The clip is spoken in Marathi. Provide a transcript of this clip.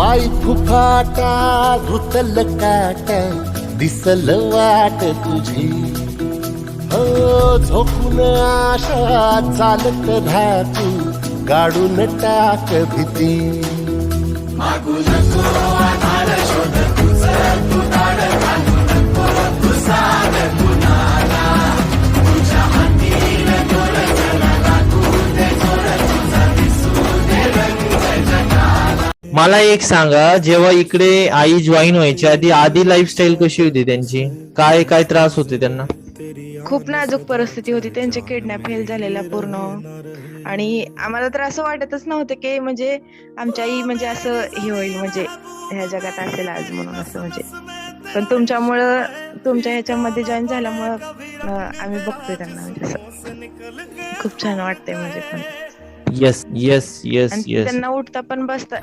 पाय फुफाटा घुतल काट दिसल वाट तुझी हो झोपून आशा चालत राहतू गाडून टाक भीती मागू नको आधार शोध तुझं तू दाड घालू नको तुझा कुणाला तुझ्या हातीन तोर जरा लागू दे जोर तुझा दिसू दे रंग जगाला. मला एक सांगा, जेव्हा इकडे आई जॉईन व्हायच्या आधी लाईफस्टाईल कशी होती त्यांची? काय काय त्रास होते त्यांना? खूप नाजूक परिस्थिती होती त्यांचे, किडनॅप फेल झालेला पूर्ण. आणि आम्हाला तर असं वाटतच नव्हतं की म्हणजे आमच्या आई म्हणजे असं हे होईल, म्हणजे ह्या जगात असेल आज म्हणून असं म्हणजे. पण तुमच्यामुळं तुमच्या ह्याच्यामध्ये जॉईन झाल्यामुळं आम्ही बघतोय त्यांना, म्हणजे असं खूप छान वाटतंय म्हणजे. पण येस येस येस आणि येस. त्यांना उठता पण बसता